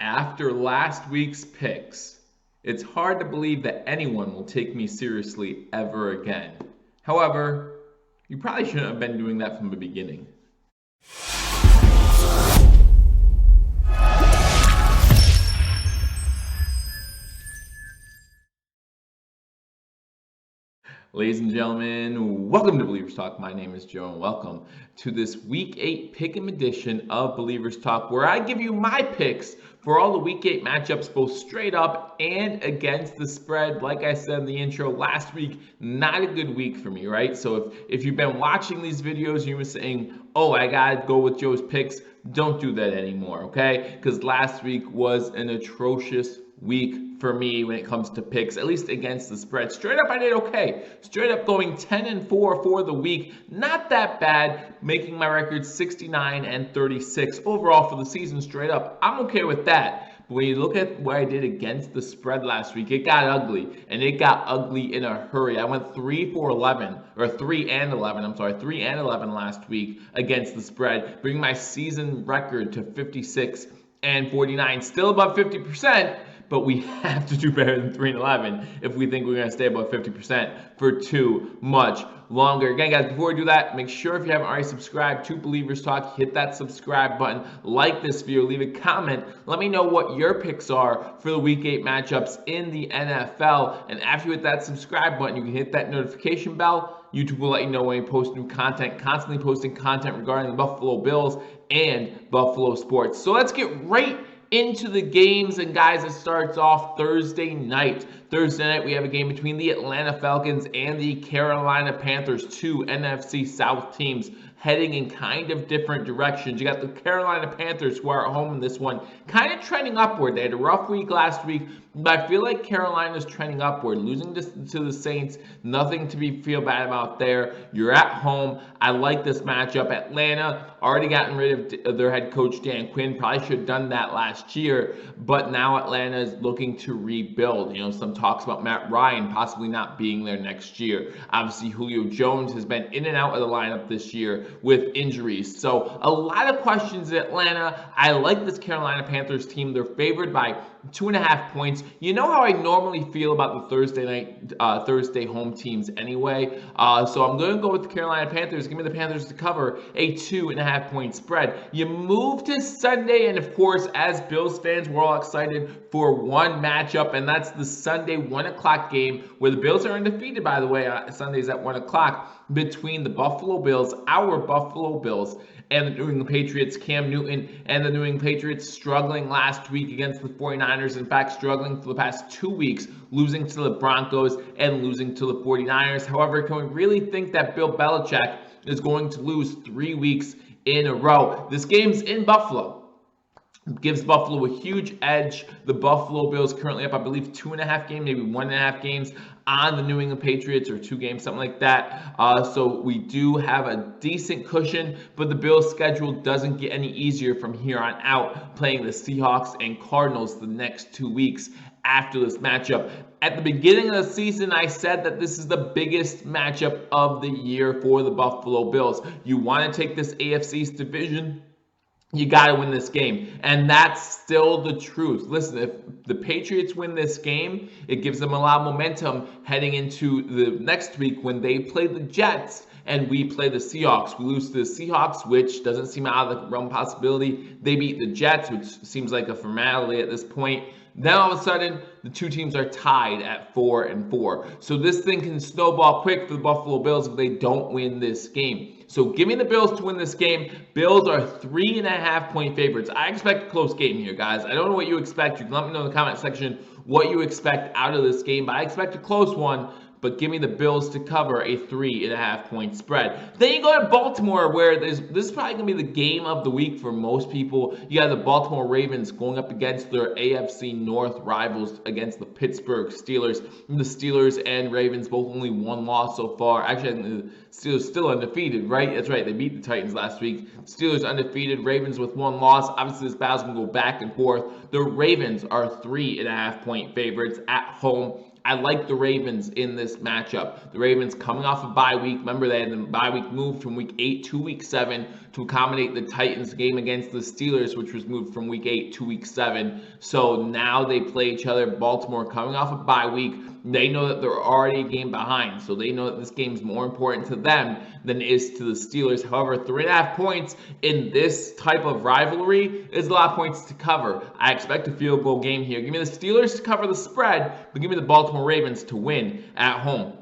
After last week's picks, it's hard to believe that anyone will take me seriously ever again. However, you probably shouldn't have been doing that from the beginning. Ladies and gentlemen, welcome to Believers Talk. My name is Joe, and welcome to this Week 8 Pick'em edition of Believers Talk, where I give you my picks for all the Week 8 matchups, both straight up and against the spread. Like I said in the intro, last week, not a good week for me, right? So if you've been watching these videos, you were saying, oh, I gotta go with Joe's picks, don't do that anymore, okay? Because last week was an atrocious week for me when it comes to picks, at least against the spread. Straight up, I did okay. Straight up going 10-4 for the week. Not that bad, making my record 69-36 overall for the season. Straight up, I'm okay with that. But when you look at what I did against the spread last week, it got ugly, and it got ugly in a hurry. I went 3-11 last week against the spread, bringing my season record to 56-49, still above 50%. But we have to do better than 3-11 if we think we're going to stay above 50% for too much longer. Again, guys, before we do that, make sure if you haven't already subscribed to Believers Talk, hit that subscribe button, like this video, leave a comment. Let me know what your picks are for the Week 8 matchups in the NFL. And after you hit that subscribe button, you can hit that notification bell. YouTube will let you know when we post new content, constantly posting content regarding the Buffalo Bills and Buffalo sports. So let's get right into the games, and guys, it starts off Thursday night. Thursday night, we have a game between the Atlanta Falcons and the Carolina Panthers, two NFC South teams heading in kind of different directions. You got the Carolina Panthers, who are at home in this one, kind of trending upward. They had a rough week last week, but I feel like Carolina's trending upward. Losing to the Saints, nothing to feel bad about there. You're at home. I like this matchup. Atlanta already gotten rid of their head coach, Dan Quinn. Probably should have done that last year, but now Atlanta is looking to rebuild. You know, some talks about Matt Ryan possibly not being there next year. Obviously, Julio Jones has been in and out of the lineup this year with injuries. So a lot of questions in Atlanta. I like this Carolina Panthers team. They're favored by 2.5 points. You know how I normally feel about the Thursday home teams anyway. So I'm going to go with the Carolina Panthers. Give me the Panthers to cover a 2.5 point spread. You move to Sunday, and of course, as Bills fans, we're all excited for one matchup, and that's the Sunday 1 o'clock game where the Bills are undefeated, by the way. Sunday's at 1 o'clock between the Buffalo Bills, our Buffalo Bills, and the New England Patriots. Cam Newton and the New England Patriots struggling last week against the 49ers. In fact, struggling for the past 2 weeks, losing to the Broncos and losing to the 49ers. However, can we really think that Bill Belichick is going to lose 3 weeks in a row? This game's in Buffalo. Gives Buffalo a huge edge. The Buffalo Bills currently up, I believe, 2.5 games, maybe 1.5 games on the New England Patriots, or 2 games, something like that. So we do have a decent cushion, but the Bills' schedule doesn't get any easier from here on out, playing the Seahawks and Cardinals the next 2 weeks after this matchup. At the beginning of the season, I said that this is the biggest matchup of the year for the Buffalo Bills. You want to take this AFC East division, you got to win this game, and that's still the truth. Listen, if the Patriots win this game, it gives them a lot of momentum heading into the next week when they play the Jets and we play the Seahawks. We lose to the Seahawks, which doesn't seem out of the realm of possibility. They beat the Jets, which seems like a formality at this point. Then all of a sudden, the two teams are tied at 4-4. So this thing can snowball quick for the Buffalo Bills if they don't win this game. So give me the Bills to win this game. Bills are 3.5 point favorites. I expect a close game here, guys. I don't know what you expect. You can let me know in the comment section what you expect out of this game, but I expect a close one. But give me the Bills to cover a 3.5 point spread. Then you go to Baltimore, where this is probably going to be the game of the week for most people. You got the Baltimore Ravens going up against their AFC North rivals against the Pittsburgh Steelers. The Steelers and Ravens both only 1 loss so far. Actually, the Steelers still undefeated, right? That's right. They beat the Titans last week. Steelers undefeated, Ravens with 1 loss. Obviously, this battle's going to go back and forth. The Ravens are 3.5 point favorites at home I like the Ravens in this matchup. The Ravens coming off a bye week. Remember, they had the bye week moved from week 8 to week 7 to accommodate the Titans game against the Steelers, which was moved from week 8 to week 7. So now they play each other. Baltimore coming off a bye week. They know that they're already a game behind, so they know that this game's more important to them than it is to the Steelers. However, 3.5 points in this type of rivalry is a lot of points to cover. I expect a field goal game here. Give me the Steelers to cover the spread, but give me the Baltimore Ravens to win at home.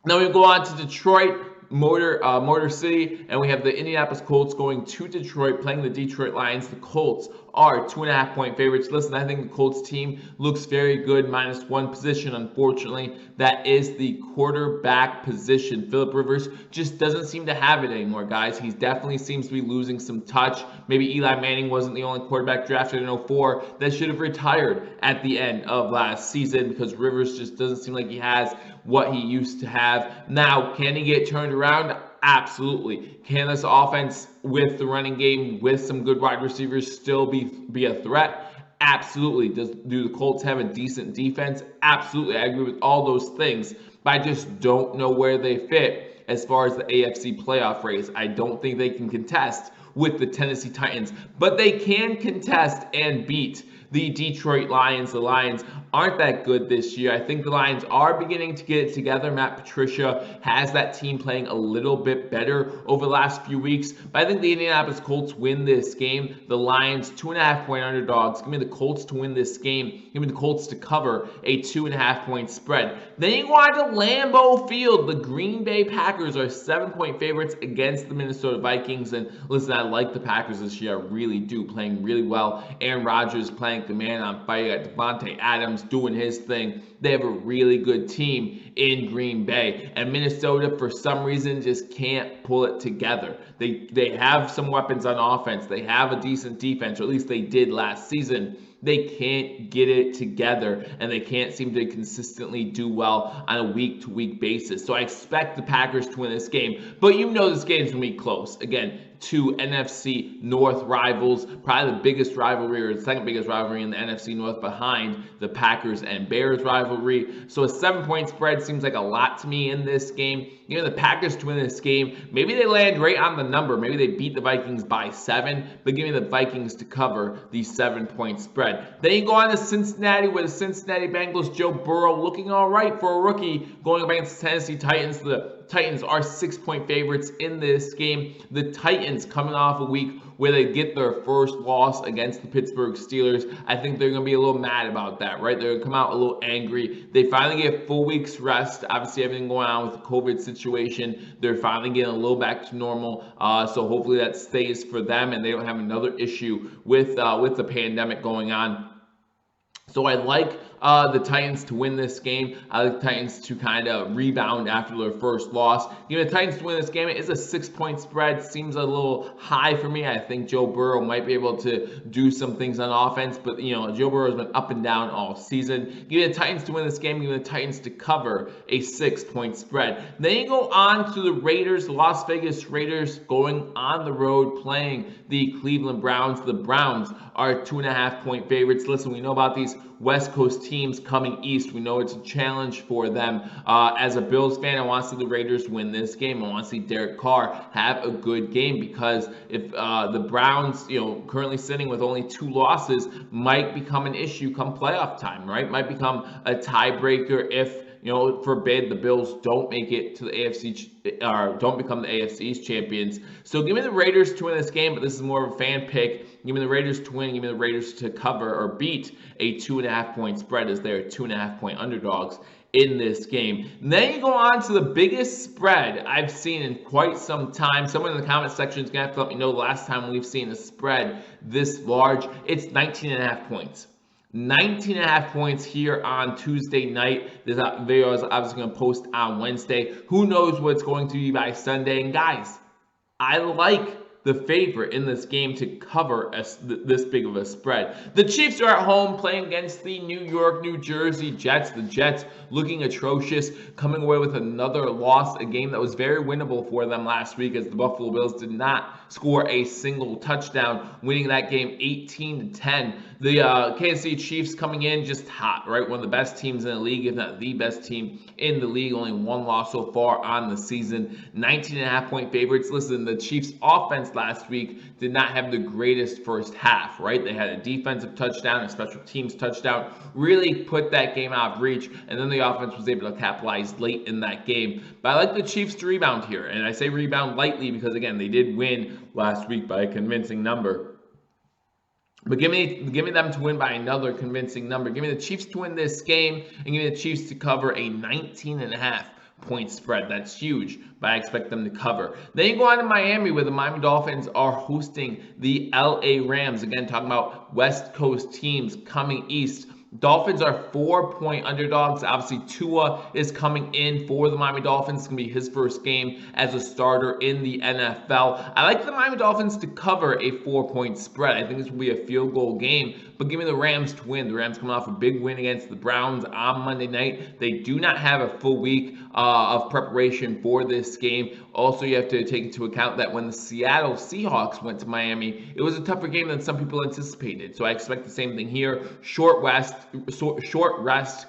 Now we go on to Detroit. Motor City, and we have the Indianapolis Colts going to Detroit, playing the Detroit Lions. The Colts are 2.5-point favorites. Listen, I think the Colts team looks very good, -1 position. Unfortunately, that is the quarterback position. Phillip Rivers just doesn't seem to have it anymore, guys. He definitely seems to be losing some touch. Maybe Eli Manning wasn't the only quarterback drafted in 2004 that should have retired at the end of last season, because Rivers just doesn't seem like he has what he used to have. Now, can he get turned around? Absolutely. Can this offense with the running game, with some good wide receivers, still be a threat? Absolutely. Do the Colts have a decent defense? Absolutely. I agree with all those things, but I just don't know where they fit as far as the AFC playoff race. I don't think they can contest with the Tennessee Titans, but they can contest and beat the Detroit Lions. The Lions aren't that good this year. I think the Lions are beginning to get it together. Matt Patricia has that team playing a little bit better over the last few weeks, but I think the Indianapolis Colts win this game. The Lions, 2.5-point underdogs. Give me the Colts to win this game. Give me the Colts to cover a 2.5-point spread. Then you go on to Lambeau Field. The Green Bay Packers are 7-point favorites against the Minnesota Vikings. And listen, I like the Packers this year. I really do. Playing really well. Aaron Rodgers playing the man on fire. You got Devontae Adams doing his thing. They have a really good team in Green Bay, and Minnesota for some reason just can't pull it together. They have some weapons on offense. They have a decent defense, or at least they did last season. They can't get it together, and they can't seem to consistently do well on a week-to-week basis. So I expect the Packers to win this game, but you know this game's going to be close. Again, two NFC North rivals, probably the biggest rivalry or the second biggest rivalry in the NFC North behind the Packers and Bears rivalry. So a 7-point spread seems like a lot to me in this game. You know, the Packers to win this game, maybe they land right on the number. Maybe they beat the Vikings by 7, but give me the Vikings to cover the 7-point spread. Then you go on to Cincinnati with the Cincinnati Bengals. Joe Burrow looking all right for a rookie going up against the Tennessee Titans. The Titans are 6-point favorites in this game. The Titans coming off a week where they get their first loss against the Pittsburgh Steelers. I think they're going to be a little mad about that, right? They're going to come out a little angry. They finally get a full week's rest. Obviously, everything going on with the COVID situation, they're finally getting a little back to normal. So hopefully that stays for them and they don't have another issue with the pandemic going on. So I like the Titans to win this game. I like the Titans to kind of rebound after their first loss. Give me the Titans to win this game. It is a 6-point spread. Seems a little high for me. I think Joe Burrow might be able to do some things on offense, but you know, Joe Burrow has been up and down all season. Give me the Titans to win this game. Give me the Titans to cover a 6-point spread. Then you go on to the Raiders, the Las Vegas Raiders going on the road playing the Cleveland Browns. The Browns are 2.5-point favorites. Listen, we know about these West Coast teams coming east. We know it's a challenge for them. As a Bills fan, I want to see the Raiders win this game. I want to see Derek Carr have a good game, because if the Browns, you know, currently sitting with only 2 losses, might become an issue come playoff time, right? Might become a tiebreaker if, you know, forbid the Bills don't make it to the AFC or don't become the AFC East champions. So give me the Raiders to win this game, but this is more of a fan pick. Give me the Raiders to win. Give me the Raiders to cover or beat a 2.5-point spread, as they're 2.5-point underdogs in this game. And then you go on to the biggest spread I've seen in quite some time. Someone in the comment section is going to have to let me know the last time we've seen a spread this large. It's 19.5 points. 19.5 points here on Tuesday night. This video is obviously going to post on Wednesday. Who knows what it's going to be by Sunday? And guys, I like the favorite in this game to cover this big of a spread. The Chiefs are at home playing against the New Jersey Jets. The Jets looking atrocious, coming away with another loss, a game that was very winnable for them last week, as the Buffalo Bills did not score a single touchdown, winning that game 18-10. The Kansas City Chiefs coming in just hot, right? One of the best teams in the league, if not the best team in the league. Only one loss so far on the season. 19.5-point favorites. Listen, the Chiefs offense last week did not have the greatest first half, right? They had a defensive touchdown, a special teams touchdown, really put that game out of reach, and then the offense was able to capitalize late in that game. But I like the Chiefs to rebound here, and I say rebound lightly because, again, they did win last week by a convincing number. But give me them to win by another convincing number. Give me the Chiefs to win this game, and give me the Chiefs to cover a 19.5-point spread. That's huge, but I expect them to cover. Then you go on to Miami, where the Miami Dolphins are hosting the LA Rams. Again, talking about West Coast teams coming east. Dolphins are 4-point underdogs. Obviously, Tua is coming in for the Miami Dolphins. It's going to be his first game as a starter in the NFL. I like the Miami Dolphins to cover a 4-point spread. I think this will be a field goal game, but give me the Rams to win. The Rams coming off a big win against the Browns on Monday night. They do not have a full week of preparation for this game. Also, you have to take into account that when the Seattle Seahawks went to Miami, it was a tougher game than some people anticipated. So I expect the same thing here. Short rest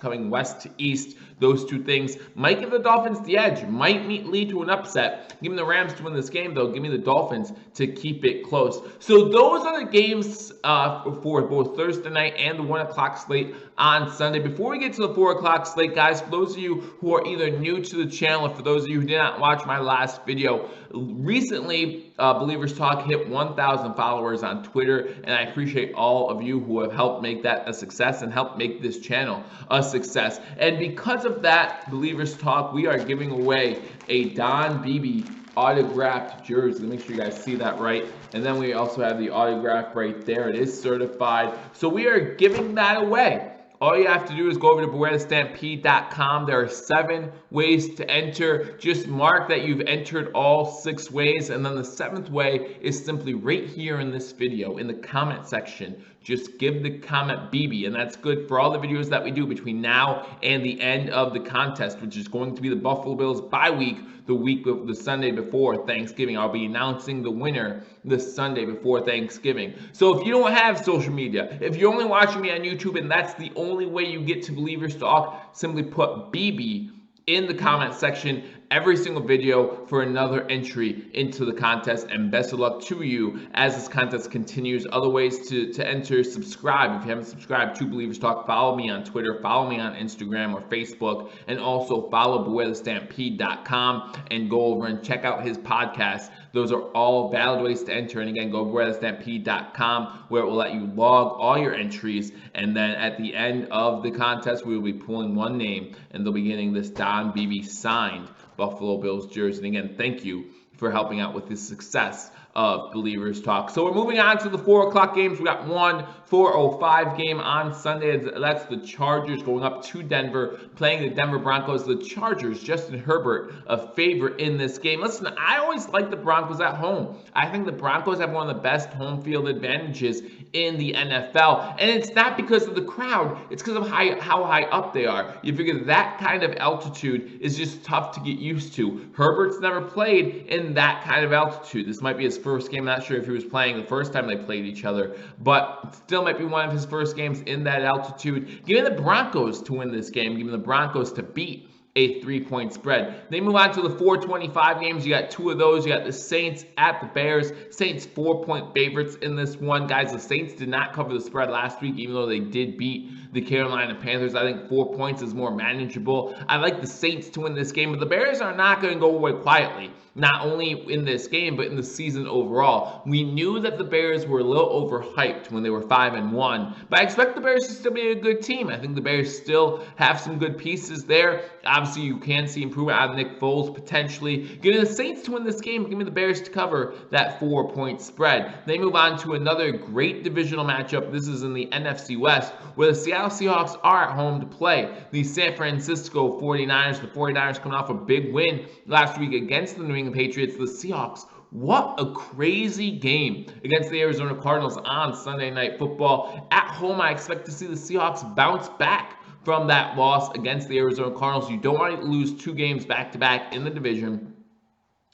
coming west to east. Those two things might give the Dolphins the edge, might lead to an upset. Give me the Rams to win this game, though. Give me the Dolphins to keep it close. So those are the games for both Thursday night and the 1 o'clock slate on Sunday. Before we get to the 4 o'clock slate, guys, for those of you who are either new to the channel, or for those of you who did not watch my last video, recently Believers Talk hit 1,000 followers on Twitter, and I appreciate all of you who have helped make that a success and helped make this channel a success. And because of that, Believers Talk, we are giving away a Don Beebe autographed jersey. Make sure you guys see that right. And then we also have the autograph right there. It is certified. So we are giving that away. All you have to do is go over to BewareTheStampede.com. There are 7 ways to enter. Just mark that you've entered all 6 ways. And then the 7th way is simply right here in this video, in the comment section. Just give the comment BB, and that's good for all the videos that we do between now and the end of the contest, which is going to be the Buffalo Bills bye week, the Sunday before Thanksgiving. I'll be announcing the winner the Sunday before Thanksgiving. So if you don't have social media, if you're only watching me on YouTube and that's the only way you get to Believers Talk, simply put BB in the comment section every single video for another entry into the contest, and best of luck to you as this contest continues. Other ways to enter: subscribe. If you haven't subscribed to Believers Talk, follow me on Twitter, follow me on Instagram or Facebook, and also follow BewareTheStampede.com and go over and check out his podcast. Those are all valid ways to enter. And again, go to BewareTheStampede.com, where it will let you log all your entries. And then at the end of the contest, we will be pulling one name, and they'll be getting this Don Beebe signed Buffalo Bills jersey. And again, thank you for helping out with the success of Believers Talk. So we're moving on to the 4 o'clock games. We got one 4:05 game on Sunday. That's the Chargers going up to Denver, playing the Denver Broncos. The Chargers, Justin Herbert, a favorite in this game. Listen, I always like the Broncos at home. I think the Broncos have one of the best home field advantages in the NFL. And it's not because of the crowd. It's because of how high up they are. You figure that kind of altitude is just tough to get used to. Herbert's never played in that kind of altitude. This might be his first game. I'm not sure if he was playing the first time they played each other, but still might be one of his first games in that altitude. Give me the Broncos to win this game. Give me the Broncos to beat a 3-point spread. They move on to the 4:25 games. You got 2 of those. You got the Saints at the Bears. Saints 4-point favorites in this one. Guys, the Saints did not cover the spread last week, even though they did beat the Carolina Panthers. I think 4 points is more manageable. I like the Saints to win this game, but the Bears are not going to go away quietly. Not only in this game, but in the season overall. We knew that the Bears were a little overhyped when they were 5-1, but I expect the Bears to still be a good team. I think the Bears still have some good pieces there. Obviously, you can see improvement out of Nick Foles potentially. Give me the Saints to win this game. Give me the Bears to cover that 4-point spread. They move on to another great divisional matchup. This is in the NFC West, where the Seattle Seahawks are at home to play the San Francisco 49ers. The 49ers coming off a big win last week against the New England Patriots. The Seahawks, what a crazy game against the Arizona Cardinals on Sunday Night Football. At home, I expect to see the Seahawks bounce back from that loss against the Arizona Cardinals. You don't want to lose 2 games back-to-back in the division.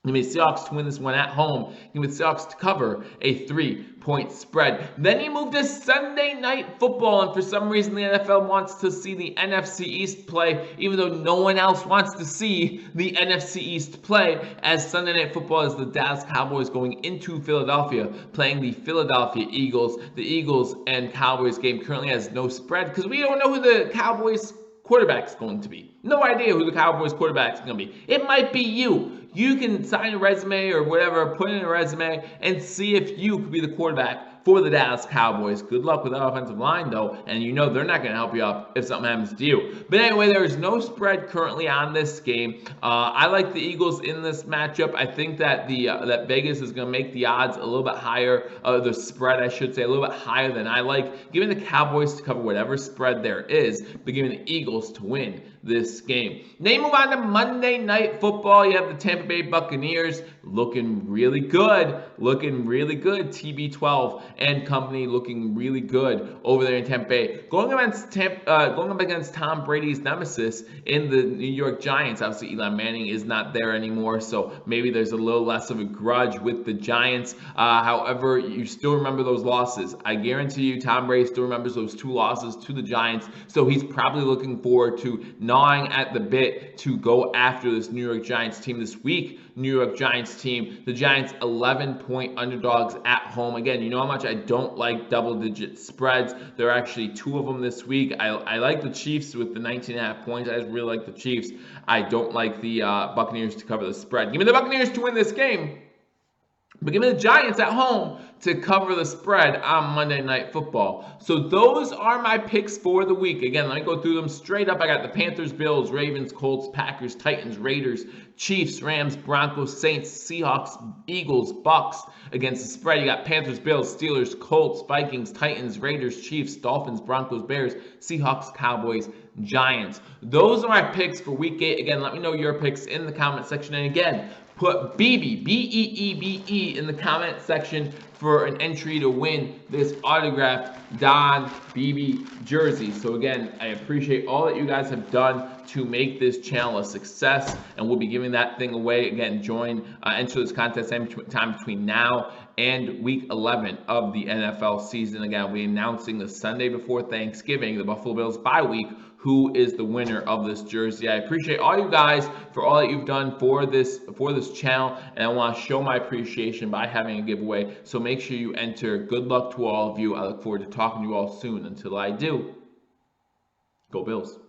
Give me the Seahawks to win this one at home. Give me the Seahawks to cover a 3-point spread. Then you move to Sunday Night Football, and for some reason the NFL wants to see the NFC East play, even though no one else wants to see the NFC East play, as Sunday Night Football is the Dallas Cowboys going into Philadelphia, playing the Philadelphia Eagles. The Eagles and Cowboys game currently has no spread because we don't know who the Cowboys quarterback's going to be. No idea who the Cowboys quarterback's going to be. It might be you. You can sign a resume or whatever, put in a resume, and see if you could be the quarterback for the Dallas Cowboys. Good luck with that offensive line, though, and you know they're not going to help you out if something happens to you. But anyway, there is no spread currently on this game. I like the Eagles in this matchup. I think that that Vegas is going to make the odds a little bit higher, the spread, I should say, a little bit higher than I like. Giving the Cowboys to cover whatever spread there is, but giving the Eagles to win this game. Then you move on to Monday Night Football. You have the Tampa Bay Buccaneers looking really good. TB12 and company looking really good over there in Tampa Bay. Going up against Tom Brady's nemesis in the New York Giants. Obviously, Eli Manning is not there anymore, so maybe there's a little less of a grudge with the Giants. However, you still remember those losses. I guarantee you Tom Brady still remembers those 2 losses to the Giants, so he's probably looking forward to gnawing at the bit to go after this New York Giants team this week. New York Giants team. The Giants 11-point underdogs at home. Again, you know how much I don't like double-digit spreads. There are actually 2 of them this week. I like the Chiefs with the 19.5 points. I just really like the Chiefs. I don't like the Buccaneers to cover the spread. Give me the Buccaneers to win this game. But give me the Giants at home to cover the spread on Monday Night Football. So those are my picks for the week. Again, let me go through them straight up. I got the Panthers, Bills, Ravens, Colts, Packers, Titans, Raiders, Chiefs, Rams, Broncos, Saints, Seahawks, Eagles, Bucks. Against the spread, you got Panthers, Bills, Steelers, Colts, Vikings, Titans, Raiders, Chiefs, Dolphins, Broncos, Bears, Seahawks, Cowboys, Giants. Those are my picks for week 8. Again, let me know your picks in the comment section. And again, put BB, B-E-E-B-E, in the comment section for an entry to win this autographed Don Beebe jersey. So again, I appreciate all that you guys have done to make this channel a success, and we'll be giving that thing away. Again, enter this contest anytime between now and week 11 of the NFL season. Again, we're announcing the Sunday before Thanksgiving, the Buffalo Bills bye week, who is the winner of this jersey. I appreciate all you guys for all that you've done for this channel, and I want to show my appreciation by having a giveaway. So make sure you enter. Good luck to all of you. I look forward to talking to you all soon. Until I do, go Bills.